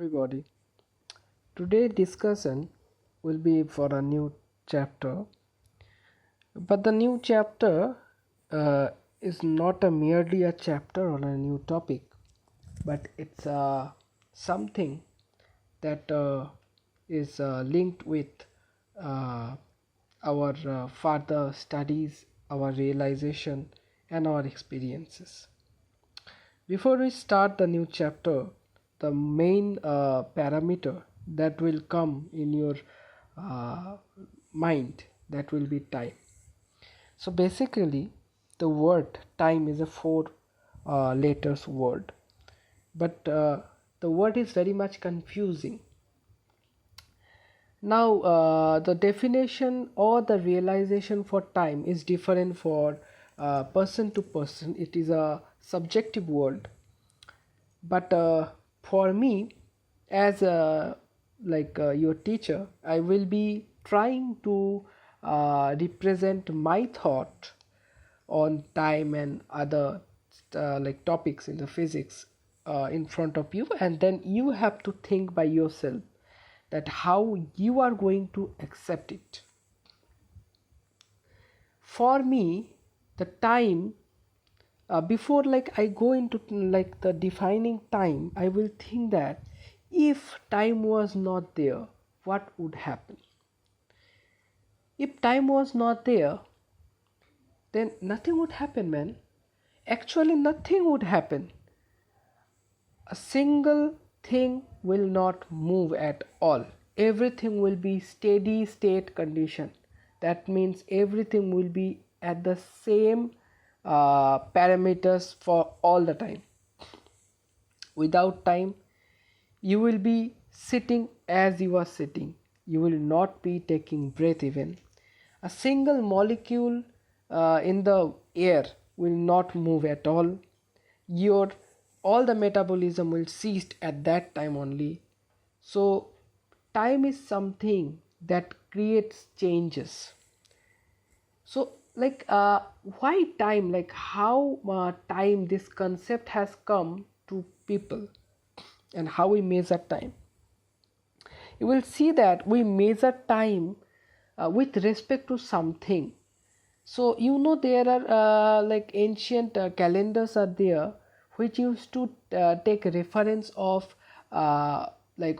everybody. Today discussion will be for a new chapter, but the new chapter is not merely a chapter or a new topic, but it's something that is linked with uh, our further studies, our realization, and our experiences. Before we start the new chapter, the main parameter that will come in your uh, mind, that will be time. So basically, the word time is a four letters word, but the word is very much confusing. Now, the definition or the realization for time is different for person to person. It is a subjective word, but for me, as your teacher, I will be trying to represent my thought on time and other topics in the physics in front of you, and then you have to think by yourself that how you are going to accept it. For me, the time, before I go into the defining time, I will think that if time was not there, what would happen? If time was not there, then nothing would happen, man. Actually, nothing would happen. A single thing will not move at all. Everything will be steady state condition. That means everything will be at the same parameters for all the time. Without time, you will be sitting as you are sitting. You will not be taking breath even. A single molecule in the air will not move at all. Your all the metabolism will cease at that time only. So time is something that creates changes. So why time, how time, this concept has come to people, and how we measure time. You will see that we measure time with respect to something. So there are ancient calendars are there which used to take reference of the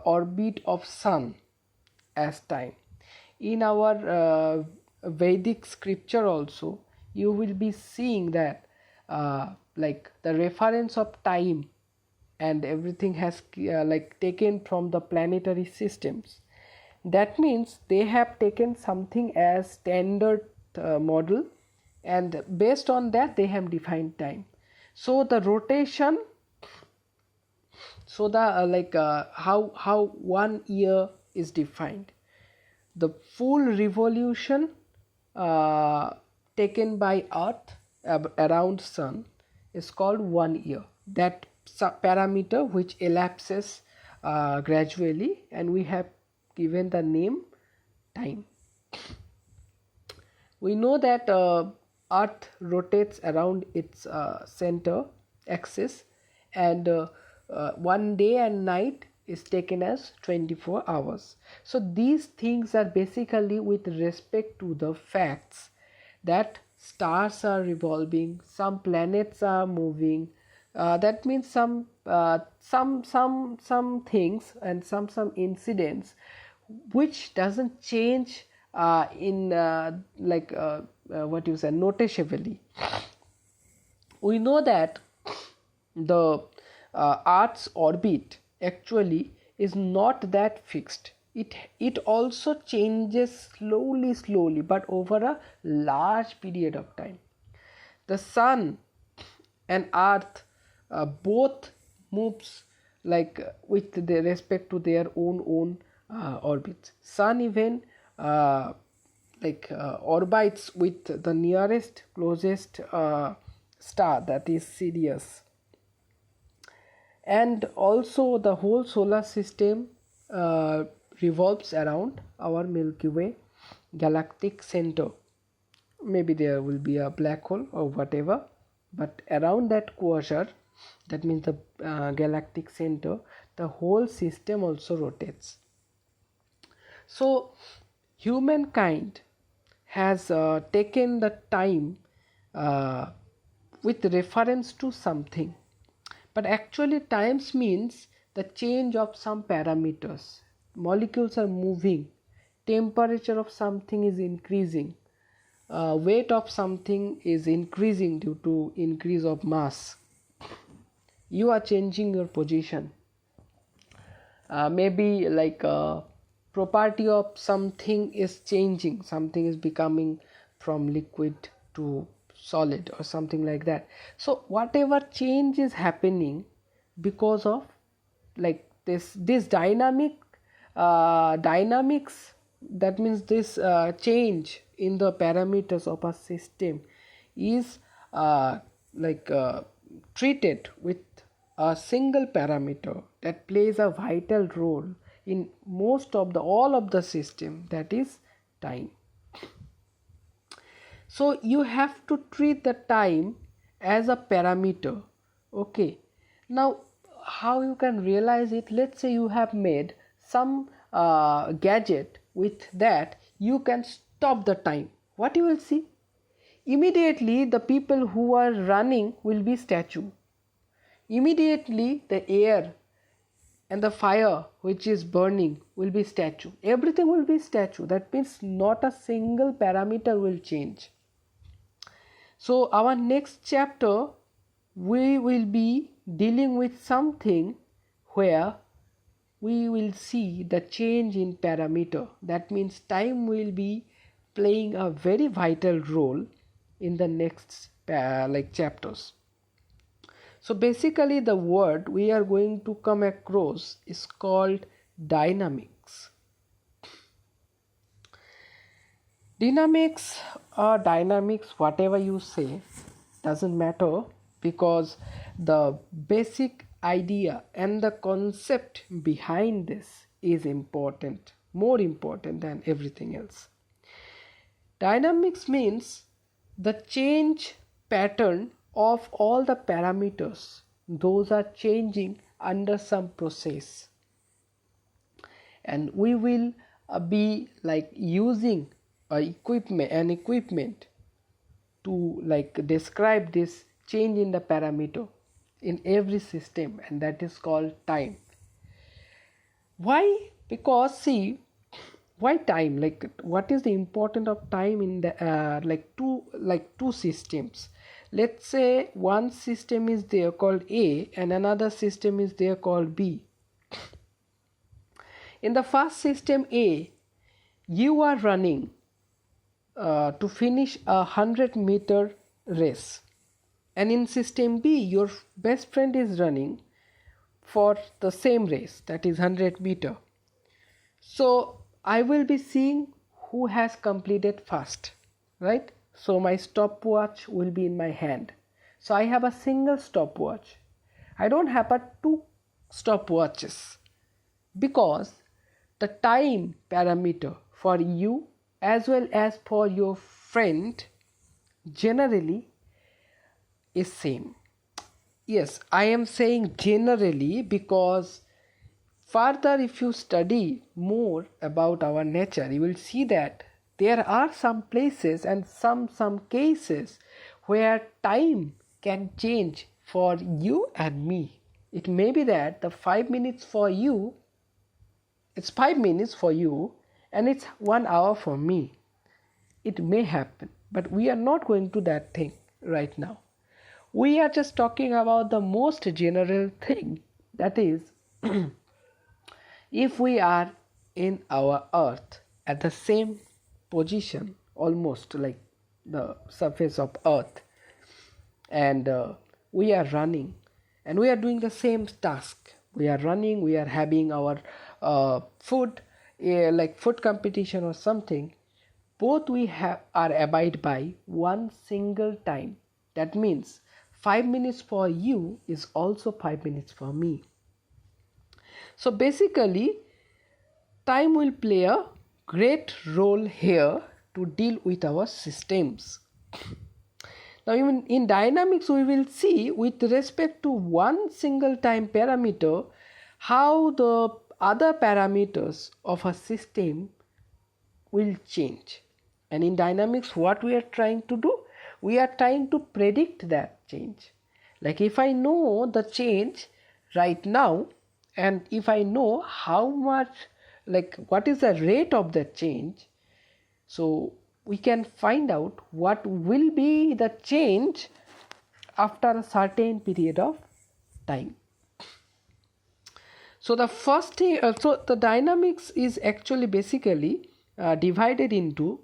orbit of sun as time. In our Vedic scripture also, you will be seeing that the reference of time and everything has taken from the planetary systems. That means they have taken something as standard model, and based on that they have defined time. So the rotation, so the how 1 year is defined. The full revolution taken by Earth around Sun is called 1 year. That parameter which elapses gradually, and we have given the name time. We know that Earth rotates around its center axis, and 1 day and night is taken as 24 hours. So these things are basically with respect to the facts that stars are revolving, some planets are moving. That means some things and some incidents which doesn't change in noticeably. We know that the Earth's orbit actually is not that fixed. It also changes slowly, but over a large period of time. The sun and earth both moves with the respect to their own orbits. Sun even orbits with the nearest closest star, that is Sirius. And also the whole solar system revolves around our Milky Way galactic center. Maybe there will be a black hole or whatever, but around that quasar that means the galactic center, the whole system also rotates. So humankind has taken the time uh, with reference to something, but actually times means the change of some parameters. Molecules are moving, temperature of something is increasing, weight of something is increasing due to increase of mass. You are changing your position. Maybe like property of something is changing, something is becoming from liquid to solid or something like that. So whatever change is happening because of like this dynamics, that means this change in the parameters of a system is like treated with a single parameter that plays a vital role in most of the all of the system, that is time. So you have to treat the time as a parameter. Okay, now how you can realize it? Let's say you have made some gadget, with that you can stop the time. What you will see? Immediately the people who are running will be statue. Immediately the air and the fire which is burning will be statue. Everything will be statue. That means not a single parameter will change. So our next chapter we will be dealing with something where we will see the change in parameter. That means time will be playing a very vital role in the next chapters. So basically the word we are going to come across is called dynamics. Dynamics or dynamics, whatever you say, doesn't matter, because the basic idea and the concept behind this is important, more important than everything else. Dynamics means the change pattern of all the parameters, those are changing under some process, and we will be like using an equipment to like describe this change in the parameter in every system, and that is called time. Why? Because see, why time? Like what is the importance of time in the two systems? Let's say one system is there called A and another system is there called B. In the first system A, you are running to finish 100-meter race, and in system B your best friend is running for the same race, that is 100-meter. So I will be seeing who has completed first, right? So my stopwatch will be in my hand. So I have a single stopwatch. I don't have two stopwatches, because the time parameter for you as well as for your friend generally is same. Yes, I am saying generally because further if you study more about our nature, you will see that there are some places and some cases where time can change for you and me. It may be that the 5 minutes for you, it's 5 minutes for you and it's 1 hour for me. It may happen, but we are not going to that thing right now. We are just talking about the most general thing, that is if we are in our earth at the same position, almost like the surface of earth, and we are running and we are doing the same task. We are running, we are having our food, like food competition or something. Both we are abide by one single time. That means 5 minutes for you is also 5 minutes for me. So basically time will play a great role here to deal with our systems. Now even in dynamics we will see with respect to one single time parameter how the other parameters of a system will change. And in dynamics what we are trying to do? We are trying to predict that change. Like if I know the change right now, and if I know how much, like what is the rate of that change, so we can find out what will be the change after a certain period of time. So the first thing, so the dynamics is actually basically divided into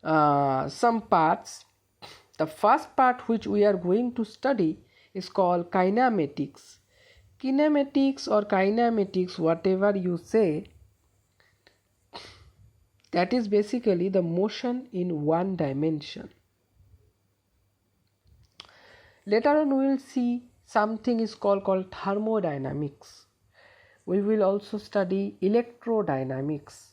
some parts. The first part which we are going to study is called kinematics. Kinematics or kinematics, whatever you say, that is basically the motion in one dimension. Later on we will see something is called thermodynamics. We will also study electrodynamics.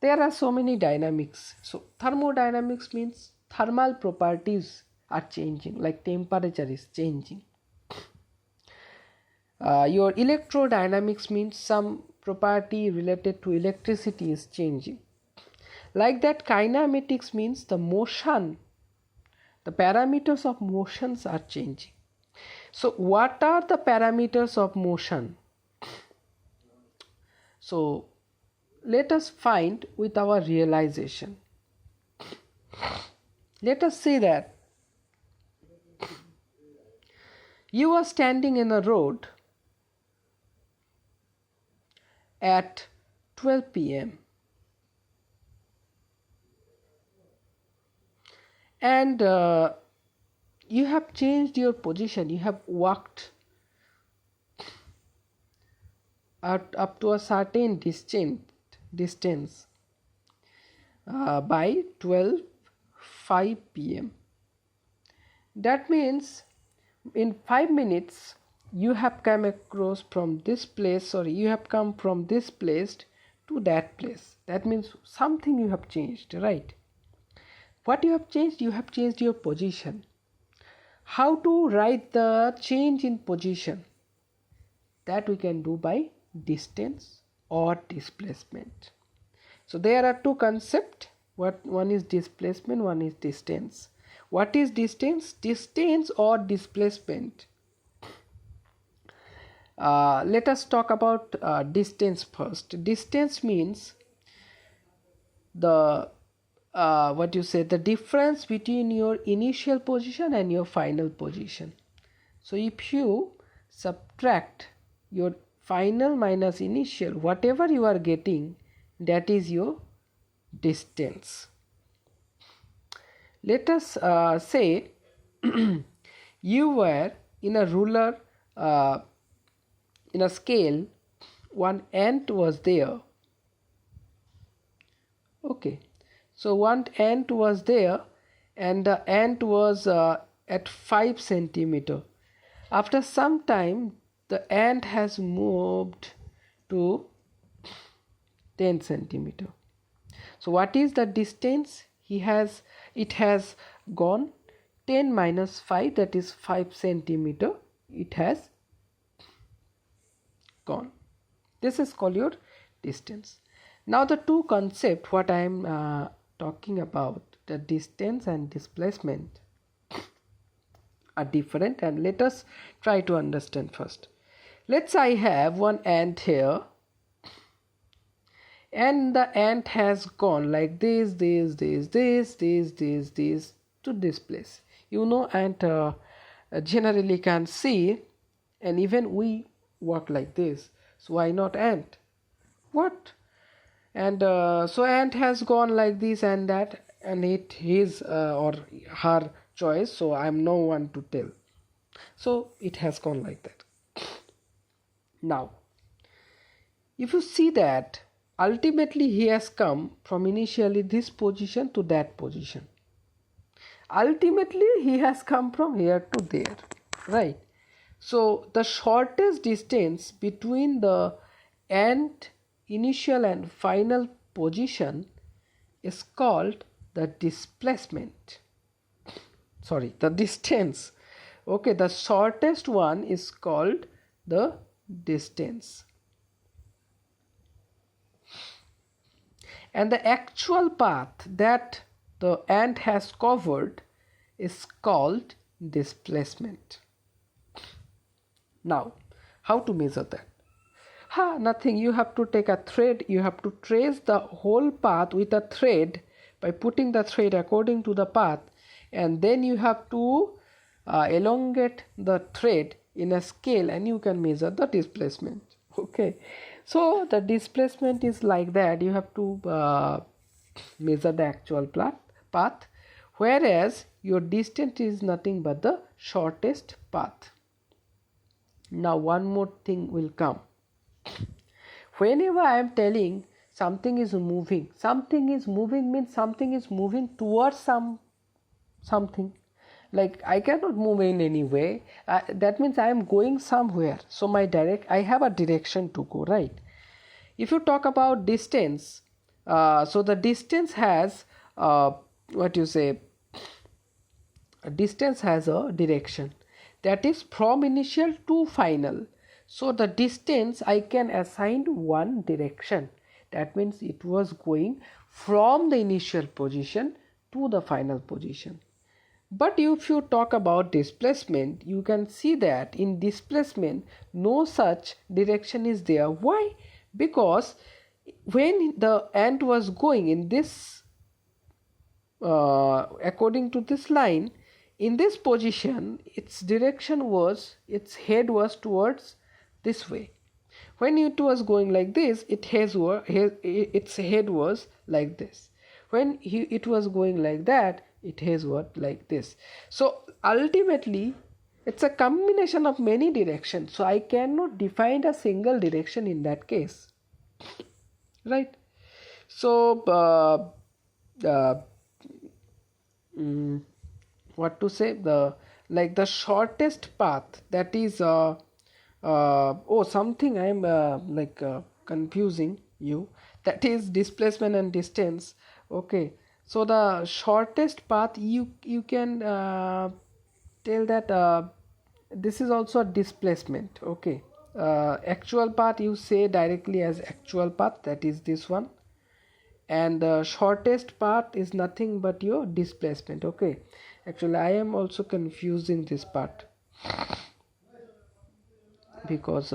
There are so many dynamics. So thermodynamics means thermal properties are changing, like temperature is changing. Your electrodynamics means some property related to electricity is changing. Like that, kinematics means the motion, the parameters of motions are changing. So what are the parameters of motion? So let us find with our realization. Let us say that you are standing in a road at 12 p.m. and you have changed your position, you have walked up to a certain distance by 12:05 p.m. That means in 5 minutes you have come across from this place, you have come from this place to that place. That means something you have changed, right? What you have changed? You have changed your position. How to write the change in position? That we can do by distance or displacement. So there are two concepts. One is displacement, one is distance. What is distance? Distance or displacement. Let us talk about distance first. Distance means the the difference between your initial position and your final position. So if you subtract your final minus initial, whatever you are getting, that is your distance. Let us say you were in a ruler, in a scale, one ant was there. Okay, so one ant was there and the ant was at 5 centimeter. After some time the ant has moved to 10 centimeter. So what is the distance? It has gone 10 minus 5, that is 5 centimeter. It has gone. This is called your distance. Now the two concepts what I am talking about, the distance and displacement, are different, and let us try to understand first. Let's say I have one ant here and the ant has gone like this to this place. You know, ant generally can see, and even we work like this. So why not ant? What? And so ant has gone like this and that, and it his or her choice, so I am no one to tell. So it has gone like that. Now if you see that ultimately he has come from initially this position to that position, ultimately he has come from here to there, right? So the shortest distance between the ant initial and final position is called the displacement, sorry, the distance. Okay, the shortest one is called the distance, and the actual path that the ant has covered is called displacement. Now, how to measure that? Nothing. You have to take a thread, you have to trace the whole path with a thread by putting the thread according to the path, and then you have to elongate the thread in a scale, and you can measure the displacement. Okay, so the displacement is like that. You have to measure the actual path, whereas your distance is nothing but the shortest path. Now one more thing will come. Whenever I am telling something is moving means something is moving towards something. Like I cannot move in any way. That means I am going somewhere. So I have a direction to go, right? If you talk about distance, so the distance has distance has a direction, that is from initial to final. So the distance I can assign one direction. That means it was going from the initial position to the final position. But if you talk about displacement, you can see that in displacement no such direction is there. Why? Because when the ant was going in this according to this line, in this position, its head was towards this way. When it was going like this, its head was like this. When it was going like that, its head was like this. So ultimately, it's a combination of many directions. So I cannot define a single direction in that case, right? So what to say, the shortest path, that is something I am confusing you, that is displacement and distance. Okay, so the shortest path you can tell that this is also a displacement. Okay, actual path you say directly as actual path, that is this one, and the shortest path is nothing but your displacement. Okay, actually I am also confusing this part because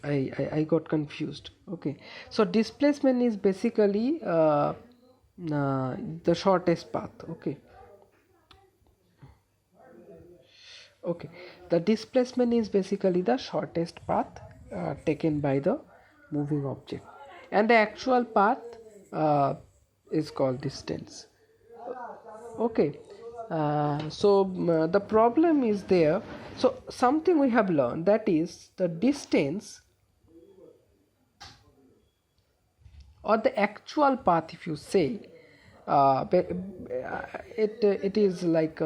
I got confused. Okay, so displacement is basically the shortest path. Okay, the displacement is basically the shortest path taken by the moving object, and the actual path is called distance. Okay, the problem is there. So something we have learned, that is the distance or the actual path, if you say, it is like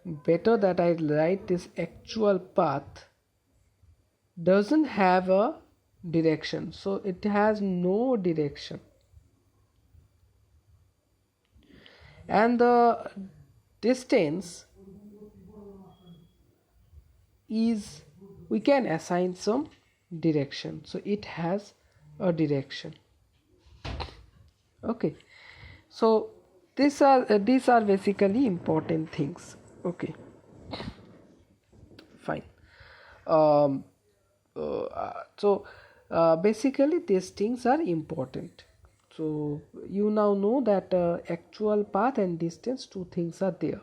better that I write this actual path doesn't have a direction, so it has no direction, and the distance is, we can assign some direction, so it has a direction. Okay, so these are basically important things. Okay, fine. Basically these things are important. So you now know that actual path and distance, two things are there.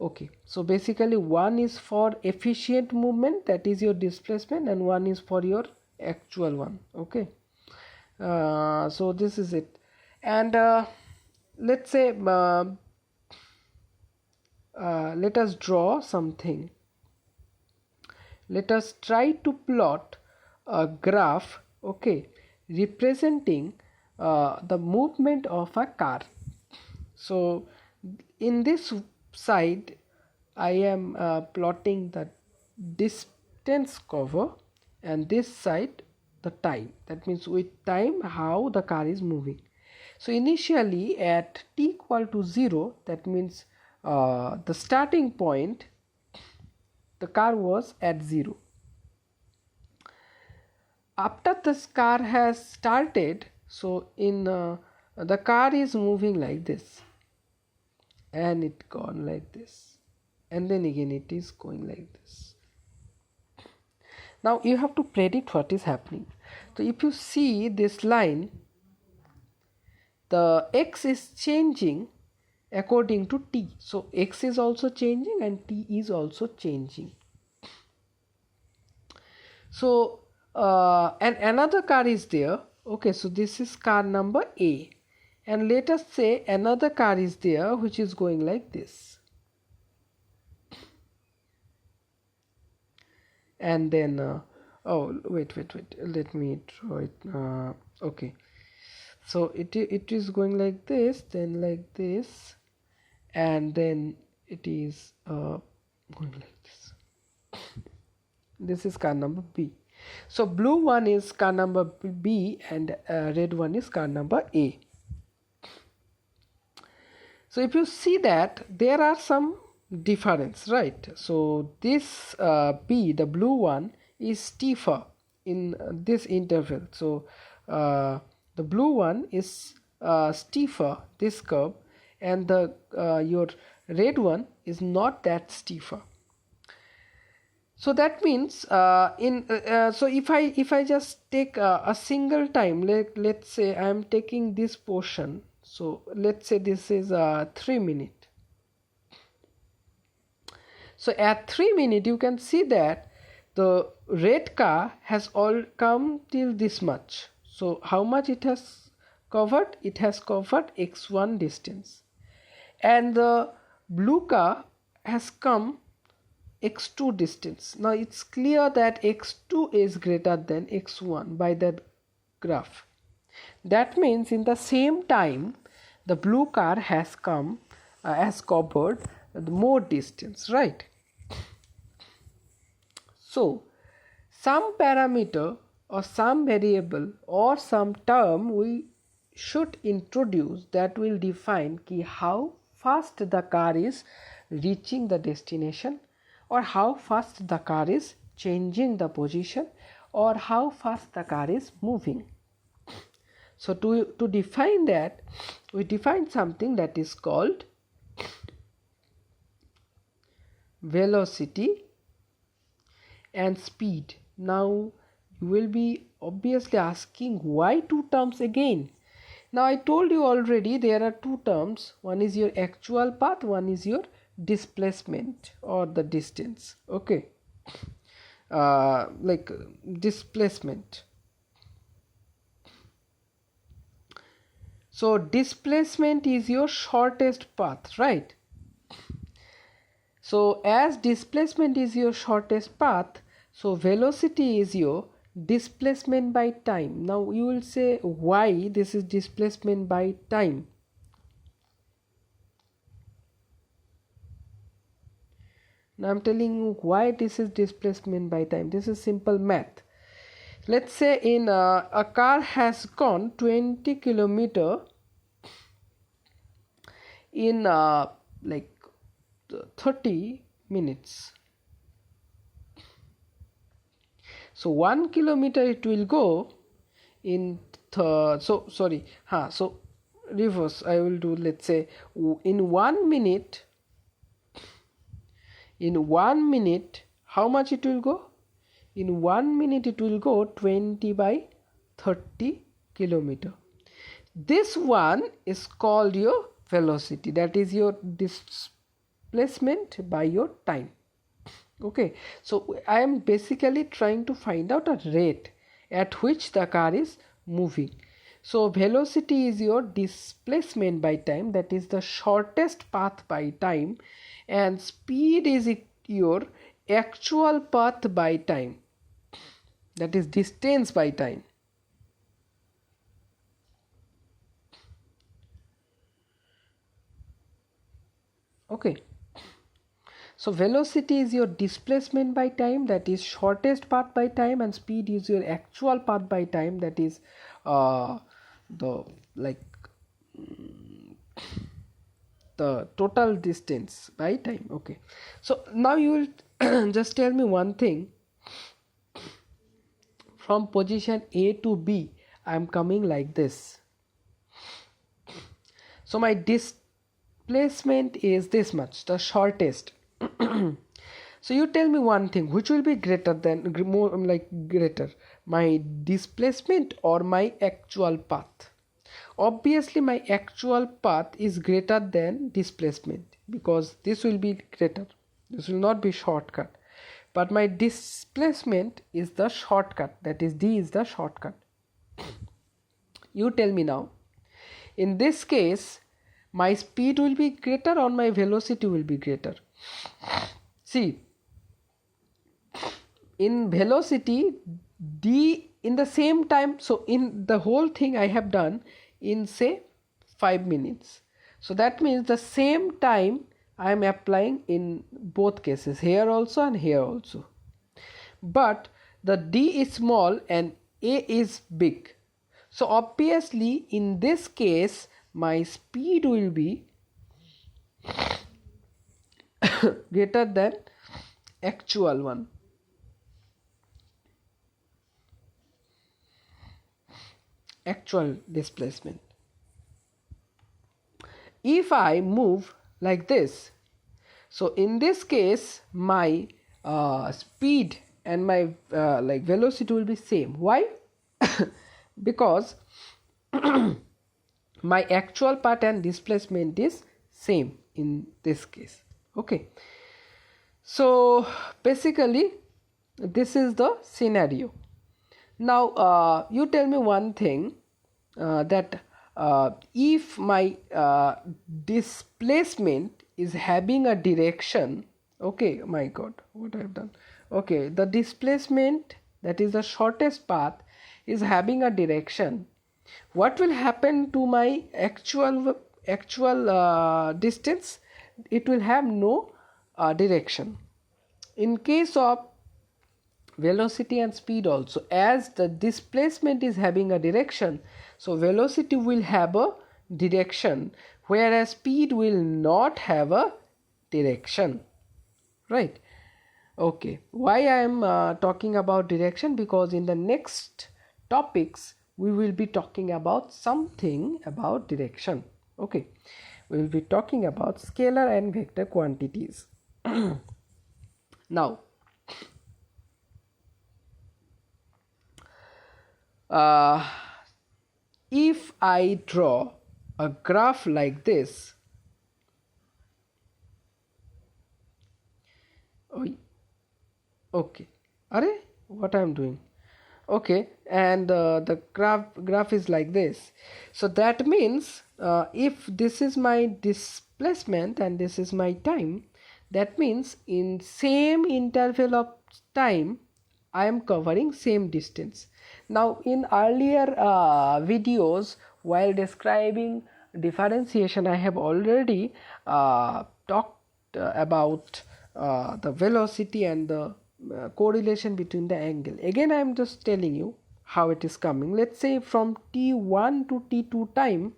Okay, so basically one is for efficient movement, that is your displacement, and one is for your actual one. Okay, so this is it. And let's say let us draw something. Let us try to plot a graph, okay, representing the movement of a car. So in this side I am plotting the distance cover, and this side the time, that means with time how the car is moving. So initially at t equal to 0, that means the starting point, the car was at 0. After this car has started, so in the car is moving like this, and it gone like this, and then again it is going like this. Now you have to predict what is happening. So if you see this line, the x is changing according to t. So x is also changing and t is also changing. So and another car is there. Okay, so this is car number A, and let us say another car is there which is going like this, and then oh wait, let me draw it. Okay, so it is going like this, then like this, and then it is going like this. This is car number B. So blue one is car number B and red one is car number A. So if you see that there are some difference, right? So this B, the blue one, is stiffer in this interval. So the blue one is stiffer, this curve, and the your red one is not that stiffer. So that means so if I just take a single time, let's say I am taking this portion. So let's say this is 3 minutes. So at 3 minutes you can see that the red car has all come till this much. So how much it has covered? It has covered x1 distance, and the blue car has come x2 distance. Now it's clear that x2 is greater than x1 by that graph. That means in the same time the blue car has come has covered more distance, right? So some parameter or some variable or some term we should introduce that will define how fast the car is reaching the destination, or how fast the car is changing the position, or how fast the car is moving. So to define that, we define something that is called velocity and speed. Now you will be obviously asking, why two terms again? Now I told you already there are two terms. One is your actual path, one is your displacement or the distance. Okay, like displacement. So displacement is your shortest path, right? So as displacement is your shortest path, so velocity is your displacement by time. Now you will say, why this is displacement by time? Now I'm telling you why this is displacement by time. This is simple math. Let's say in a car has gone 20 kilometer in like 30 minutes. So 1 kilometer it will go in so reverse I will do. Let's say in 1 minute, how much it will go? In 1 minute it will go 20 by 30 kilometer. This one is called your velocity, that is your displacement by your time. Okay, so I am basically trying to find out a rate at which the car is moving. So velocity is your displacement by time, that is the shortest path by time, and speed is your actual path by time, that is distance by time. Okay, so velocity is your displacement by time, that is shortest path by time, and speed is your actual path by time, that is the like the total distance by time. Okay, so now you will just tell me one thing. From position A to B, I am coming like this. So my displacement is this much, the shortest. So you tell me one thing, which will be greater than, more like greater, my displacement or my actual path? Obviously my actual path is greater than displacement, because this will be greater, this will not be shortcut, but my displacement is the shortcut, that is D is the shortcut. You tell me now, in this case my speed will be greater or my velocity will be greater? See, in velocity, D in the same time, so in the whole thing I have done in say 5 minutes, so that means the same time I am applying in both cases, here also and here also, but the D is small and A is big, so obviously in this case my speed will be greater than actual one. Actual displacement. If I move like this, so in this case my speed and my like velocity will be same. Why? Because my actual path and displacement is same in this case. Okay, so basically this is the scenario. Now you tell me one thing, that if my displacement is having a direction, okay, my god, what I have done, okay, the displacement, that is the shortest path, is having a direction, what will happen to my actual distance? It will have no direction. In case of velocity and speed also, as the displacement is having a direction, so velocity will have a direction, whereas speed will not have a direction, right? Okay, why I am talking about direction? Because in the next topics we will be talking about something about direction. Okay, we will be talking about scalar and vector quantities. Now if I draw a graph like this, okay, what I am doing, okay, and the graph is like this, so that means if this is my displacement and this is my time, that means in same interval of time I am covering same distance. Now in earlier videos, while describing differentiation, I have already talked about the velocity and the correlation between the angle. Again I am just telling you how it is coming. Let's say from t1 to t2 time,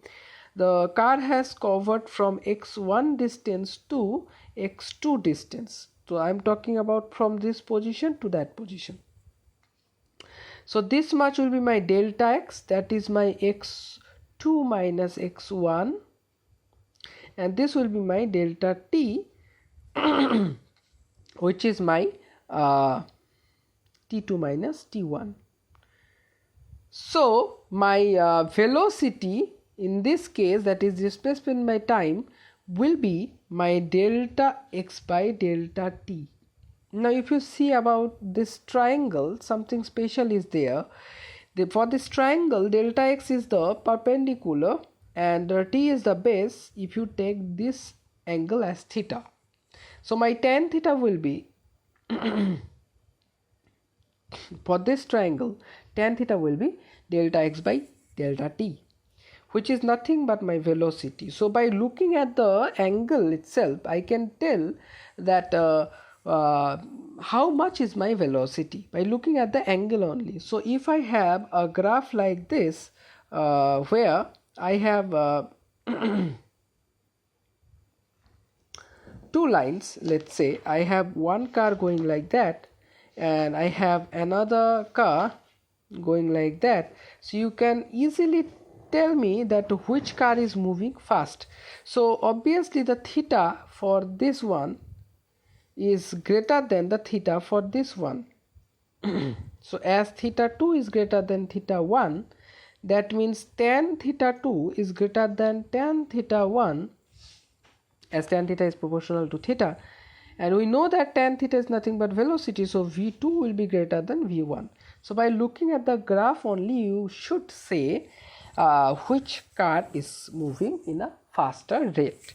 the car has covered from x1 distance to x2 distance. So I am talking about from this position to that position. So this much will be my delta x, that is my x2 minus x1, and this will be my delta t which is my t2 minus t1. So my velocity in this case, that is displacement by time, will be my delta x by delta t. Now if you see about this triangle, something special is there. For this triangle, delta x is the perpendicular and t is the base if you take this angle as theta. So my tan theta will be for this triangle, tan theta will be delta x by delta t, which is nothing but my velocity. So by looking at the angle itself, I can tell that how much is my velocity by looking at the angle only. So if I have a graph like this, where I have two lines. Let's say I have one car going like that, and I have another car going like that. So you can easily tell me that which car is moving fast. So obviously the theta for this one is greater than the theta for this one. So as theta 2 is greater than theta 1, that means tan theta 2 is greater than tan theta 1, as tan theta is proportional to theta, and we know that tan theta is nothing but velocity, so v2 will be greater than v1. So by looking at the graph only, you should say which car is moving in a faster rate.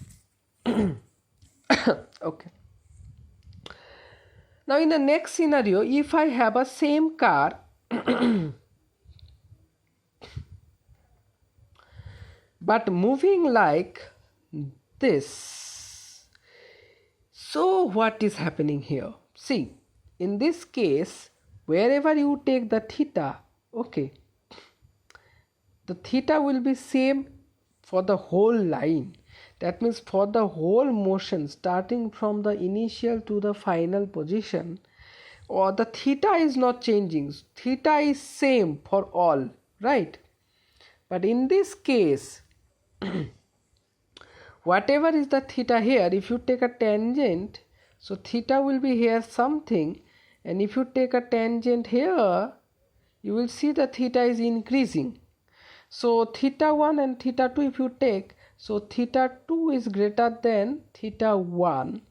Okay. Now in the next scenario, if I have a same car but moving like this, so what is happening here? See, in this case, wherever you take the theta, okay, the theta will be same for the whole line. That means for the whole motion starting from the initial to the final position, or the theta is not changing, theta is same for all, right? But in this case, whatever is the theta here, if you take a tangent, so theta will be here something, and if you take a tangent here, you will see the theta is increasing. So theta 1 and theta 2 if you take, so theta 2 is greater than theta 1.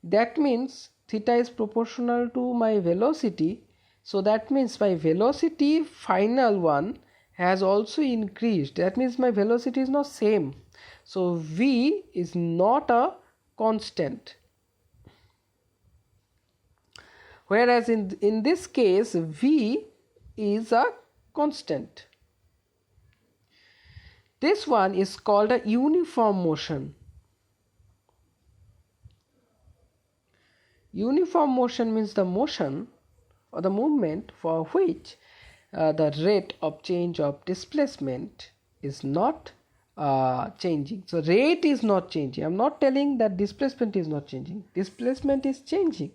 That means theta is proportional to my velocity. So that means my velocity final one has also increased. That means my velocity is not same. So v is not a constant. Whereas in this case, v is a constant. This one is called a uniform motion. Uniform motion means the motion or the movement for which the rate of change of displacement is not changing. So rate is not changing. I'm not telling that displacement is not changing. Displacement is changing.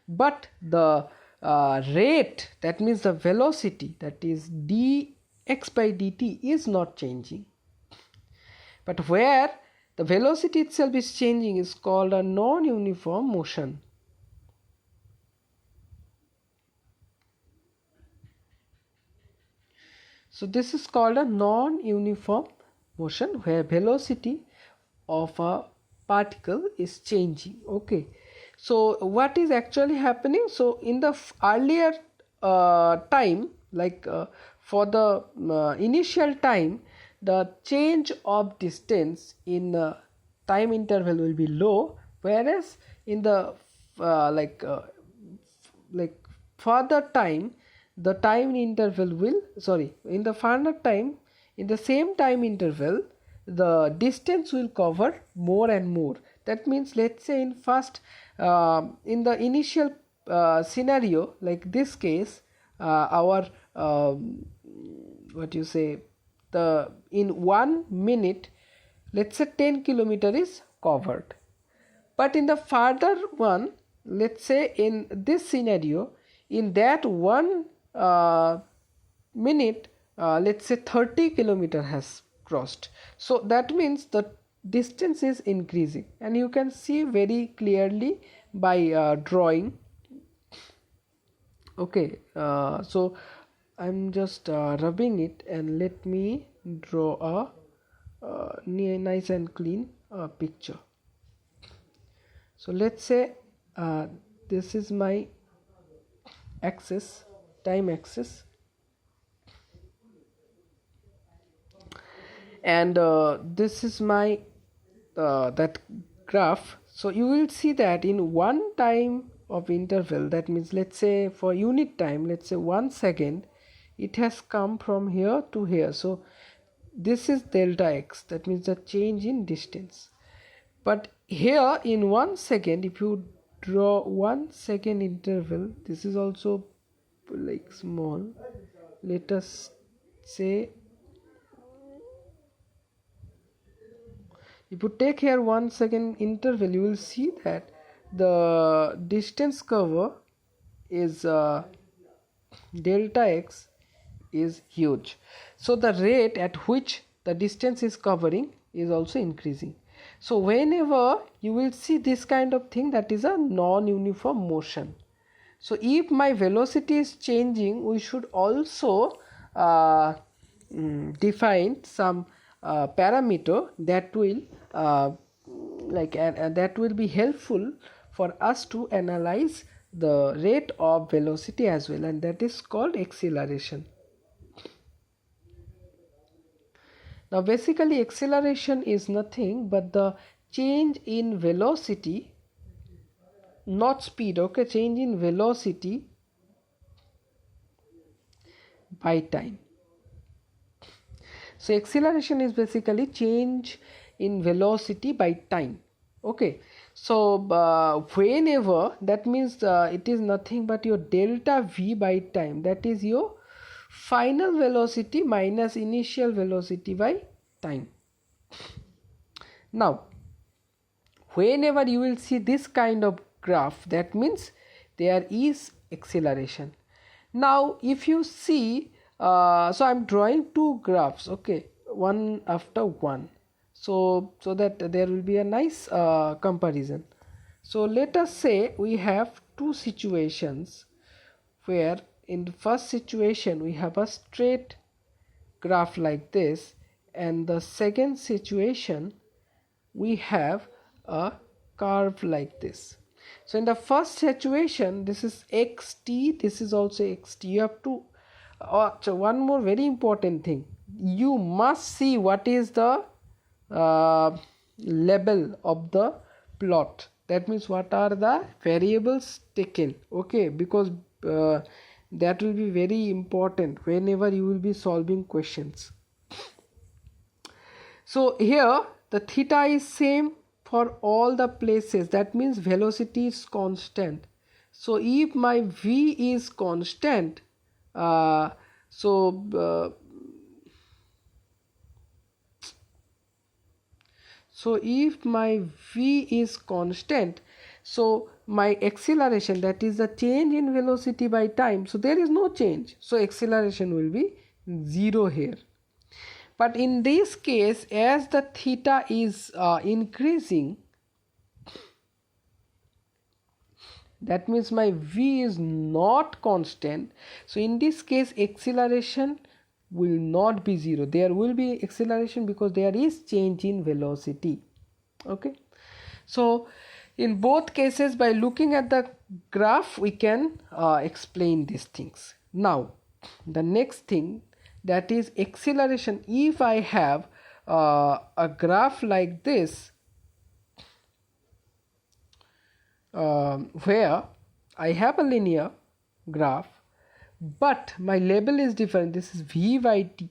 But the rate, that means the velocity, that is dx by dt, is not changing. But where the velocity itself is changing is called a non-uniform motion. So this is called a non-uniform motion where velocity of a particle is changing. Okay. So what is actually happening? So in the earlier time, like for the initial time, the change of distance in time interval will be low, whereas in the like further time, the time interval will, in the further time, in the same time interval, the distance will cover more and more. That means, let's say in first in the initial scenario, like this case, our what you say, the in 1 minute, let's say 10 kilometer is covered. But in the further one, let's say in this scenario, in that 1 minute, let's say 30 kilometer has crossed. So that means the distance is increasing, and you can see very clearly by drawing. Okay, so I'm just rubbing it, and let me draw a nice and clean picture. So let's say this is my axis, time axis, and this is my that graph. So you will see that in one time of interval, that means let's say for unit time, let's say 1 second, it has come from here to here. So this is delta x, that means the change in distance. But here in 1 second, if you draw 1 second interval, this is also like small, let us say If you take here 1 second interval, you will see that the distance cover is delta x is huge. So the rate at which the distance is covering is also increasing. So whenever you will see this kind of thing, that is a non-uniform motion. So if my velocity is changing, we should also define some parameter that will that will be helpful for us to analyze the rate of velocity as well, and that is called acceleration. Now basically acceleration is nothing but the change in velocity, not speed, okay, change in velocity by time. So acceleration is basically change in velocity by time. Okay, so whenever, that means it is nothing but your delta v by time, that is your final velocity minus initial velocity by time. Now whenever you will see this kind of graph, that means there is acceleration. Now if you see, so I'm drawing two graphs, okay, one after one, so that there will be a nice comparison. So let us say we have two situations where in the first situation we have a straight graph like this, and the second situation we have a curve like this. So in the first situation, this is xt, this is also xt. You have to so one more very important thing, you must see what is the label of the plot, that means what are the variables taken, okay, because that will be very important whenever you will be solving questions. So here the theta is same for all the places, that means velocity is constant. So if my v is constant, so if my v is constant, so my acceleration, that is the change in velocity by time, so there is no change, so acceleration will be 0 here. But in this case, as the theta is increasing, that means my v is not constant, so in this case acceleration will not be 0, there will be acceleration because there is change in velocity. Okay, so in both cases, by looking at the graph, we can explain these things. Now the next thing, that is acceleration. If I have a graph like this, where I have a linear graph, but my label is different, this is v by t.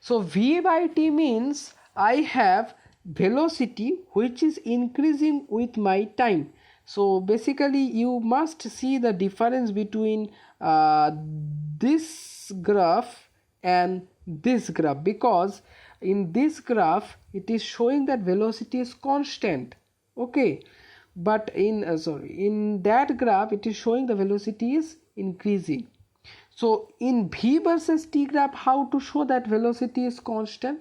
So v by t means I have velocity which is increasing with my time. So basically you must see the difference between this graph and this graph, because in this graph it is showing that velocity is constant, okay, but in in that graph it is showing the velocity is increasing. So in v versus t graph, how to show that velocity is constant?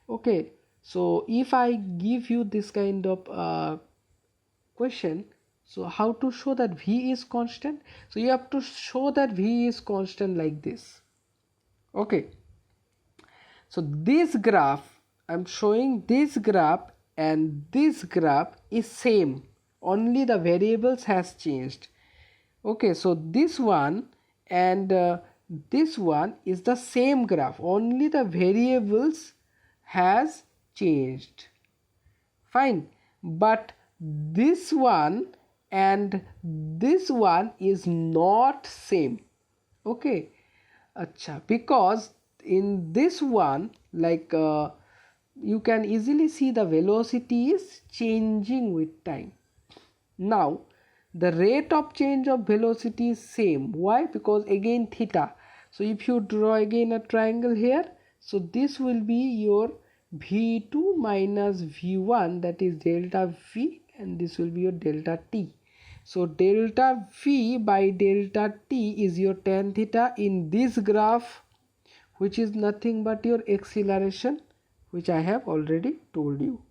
Okay, so if I give you this kind of question, so how to show that v is constant? So you have to show that v is constant like this. Okay, so this graph, I'm showing this graph and this graph is same, only the variables has changed. Okay, so this one and this one is the same graph, only the variables has changed. Fine, but this one and this one is not same. Okay, acha, because in this one, like you can easily see the velocity is changing with time. Now the rate of change of velocity is same. Why? Because again theta. So if you draw again a triangle here, so this will be your v2 minus v1, that is delta v, and this will be your delta t. So delta v by delta t is your tan theta in this graph, which is nothing but your acceleration, which I have already told you.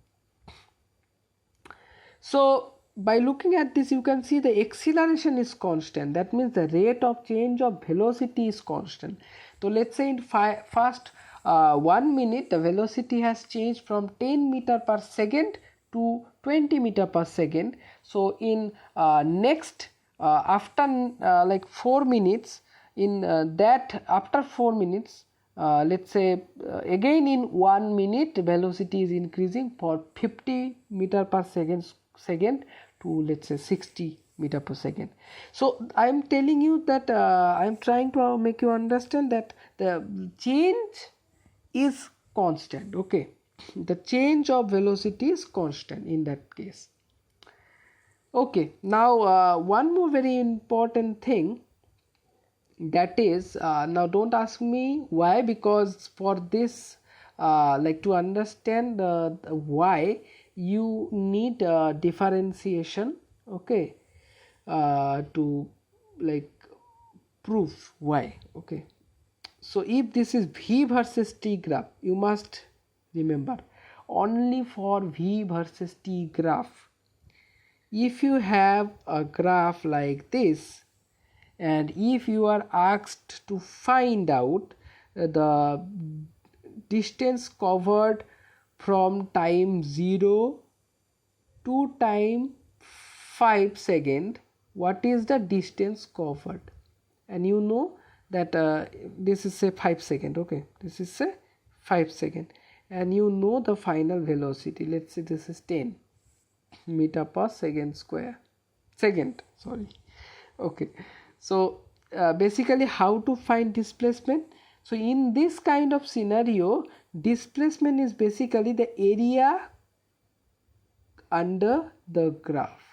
So by looking at this, you can see the acceleration is constant. That means the rate of change of velocity is constant. So let's say in first 1 minute, the velocity has changed from 10 meter per second to 20 meter per second. So in next after like 4 minutes, in that after 4 minutes, let's say again in 1 minute, velocity is increasing for 50 meter per second to, let's say, 60 meter per second. So I am telling you that I am trying to make you understand that the change is constant. Okay, the change of velocity is constant in that case. Okay, now one more very important thing, that is now don't ask me why, because for this like to understand the why, you need differentiation, okay, to like prove why. Okay, so if this is v versus t graph, you must remember only for v versus t graph, if you have a graph like this and if you are asked to find out the distance covered from time 0 to time 5 second, what is the distance covered, and you know that this is say 5 second. Okay, this is say 5 second, and you know the final velocity, let's say this is 10 meter per second square, second, sorry. Okay, so basically how to find displacement? So in this kind of scenario, displacement is basically the area under the graph.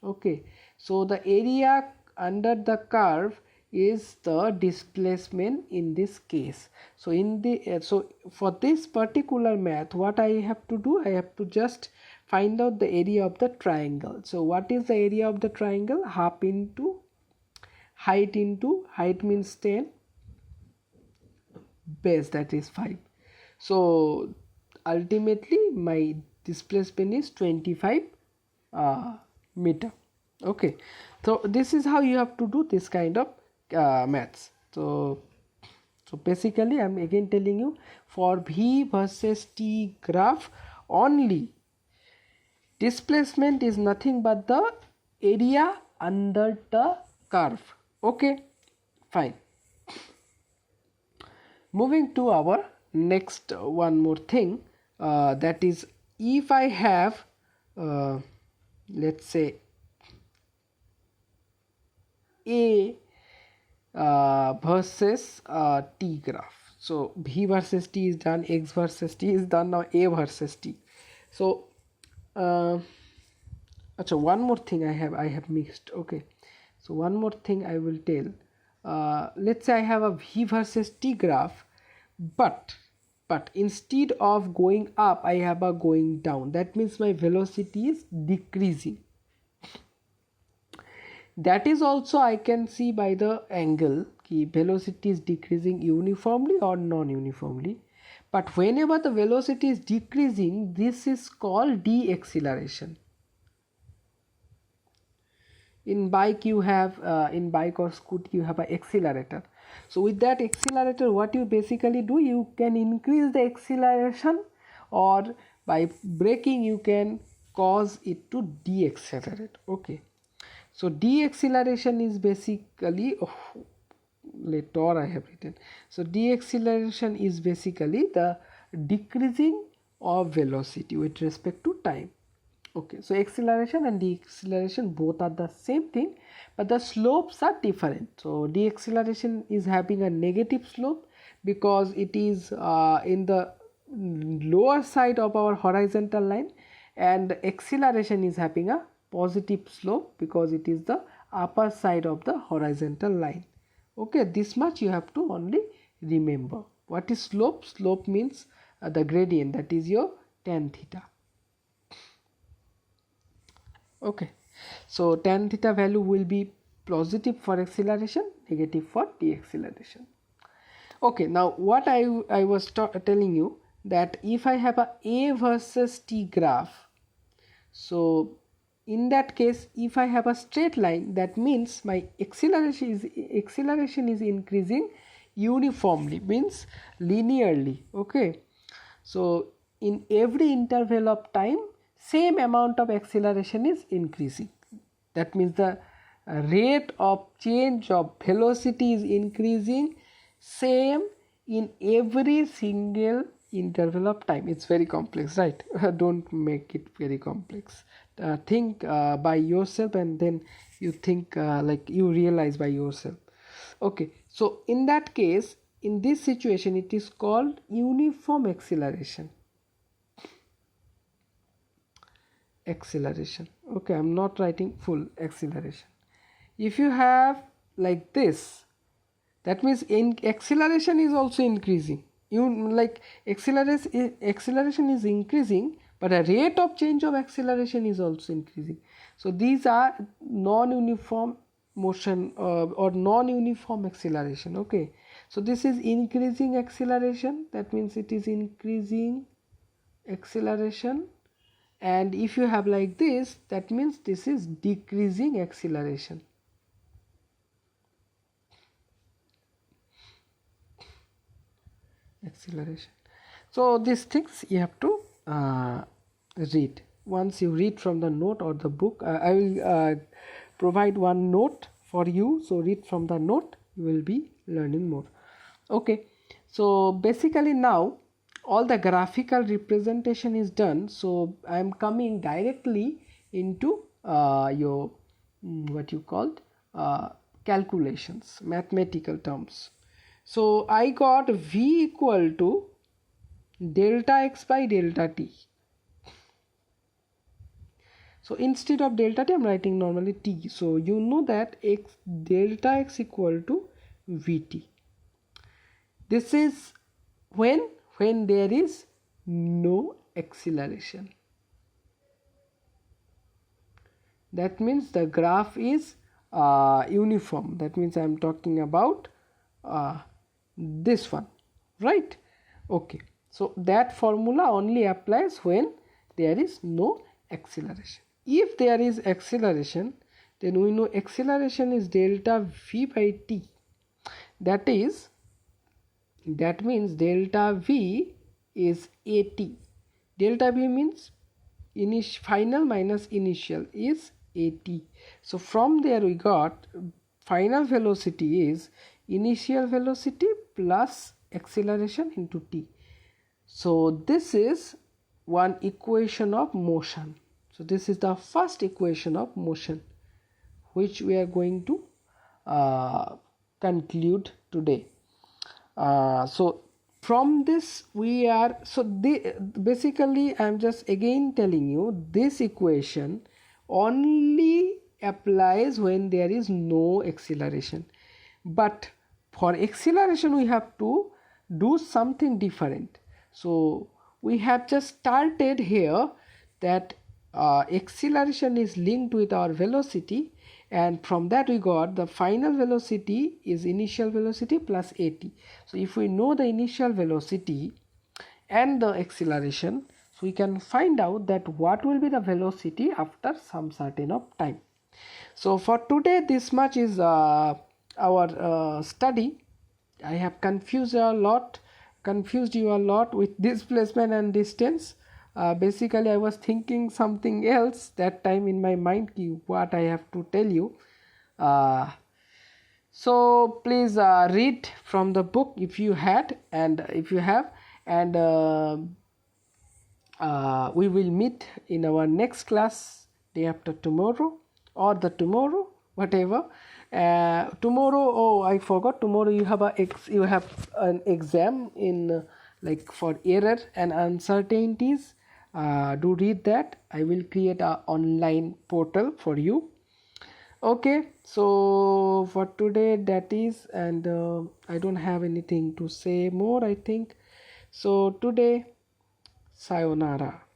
Okay, so the area under the curve is the displacement in this case. So in the so for this particular math, what I have to do, I have to just find out the area of the triangle. So what is the area of the triangle? Half into height means 10, base, that is 5. So ultimately my displacement is 25 meter. Okay, so this is how you have to do this kind of maths. So basically I am again telling you, for v versus t graph only, displacement is nothing but the area under the curve. Okay, fine. Moving to our next one more thing, that is, if I have let's say a versus t graph. So v versus t is done, x versus t is done, now a versus t. So one more thing I have mixed. Okay, so one more thing I will tell. Let's say I have a v versus t graph, but instead of going up, I have a going down. That means my velocity is decreasing. That is also I can see by the angle ki velocity is decreasing uniformly or non-uniformly. But whenever the velocity is decreasing, this is called deceleration. In bike you have in bike or scooter you have an accelerator. So with that accelerator, what you basically do, you can increase the acceleration, or by braking you can cause it to decelerate. Okay, so deceleration is basically later I have written. So deceleration is basically the decreasing of velocity with respect to time. Okay, so acceleration and deceleration both are the same thing, but the slopes are different. So deceleration is having a negative slope because it is in the lower side of our horizontal line, and acceleration is having a positive slope because it is the upper side of the horizontal line. Okay, this much you have to only remember. What is slope? Slope means the gradient, that is your tan theta. Okay, so tan theta value will be positive for acceleration, negative for deceleration. Okay, now what I was telling you, that if I have a versus t graph, so in that case, if I have a straight line, that means my acceleration is increasing uniformly, means linearly. Okay, so in every interval of time, same amount of acceleration is increasing. That means the rate of change of velocity is increasing same in every single interval of time. It's very complex, right? Don't make it very complex. Think by yourself, and then you think like you realize by yourself. Okay, so in that case, in this situation, it is called uniform acceleration. Okay, I'm not writing full acceleration. If you have like this, that means in acceleration is also increasing. Like acceleration is increasing, but a rate of change of acceleration is also increasing. So these are non-uniform motion or non-uniform acceleration. Okay, so this is increasing acceleration, that means it is increasing acceleration. And if you have like this, that means this is decreasing acceleration. So these things you have to read. Once you read from the note or the book, I will provide one note for you, so read from the note, you will be learning more. Okay, so basically now all the graphical representation is done, so I am coming directly into your what you called calculations, mathematical terms. So I got V equal to delta x by delta t. So instead of delta t, I am writing normally t. So you know that delta x equal to Vt. This is when there is no acceleration. That means the graph is uniform. That means I am talking about this one, right? Okay, so that formula only applies when there is no acceleration. If there is acceleration, then we know acceleration is delta v by t. That means delta v is at. Delta v means final minus initial is at. So from there we got final velocity is initial velocity plus acceleration into t. So this is one equation of motion. So this is the first equation of motion which we are going to conclude today. So from this we are, so basically I am just again telling you, this equation only applies when there is no acceleration, but for acceleration we have to do something different. So we have just started here that acceleration is linked with our velocity, and from that we got the final velocity is initial velocity plus at. So if we know the initial velocity and the acceleration, so we can find out that what will be the velocity after some certain of time. So for today this much is our study. I have confused you a lot with displacement and distance. Basically I was thinking something else that time in my mind, what I have to tell you. So please read from the book if you have, and we will meet in our next class day after tomorrow or the tomorrow, whatever. Tomorrow, oh I forgot, tomorrow you have an exam in like for error and uncertainties. Do read that. I will create a online portal for you. Okay, so for today that is, and I don't have anything to say more, I think. So today, sayonara.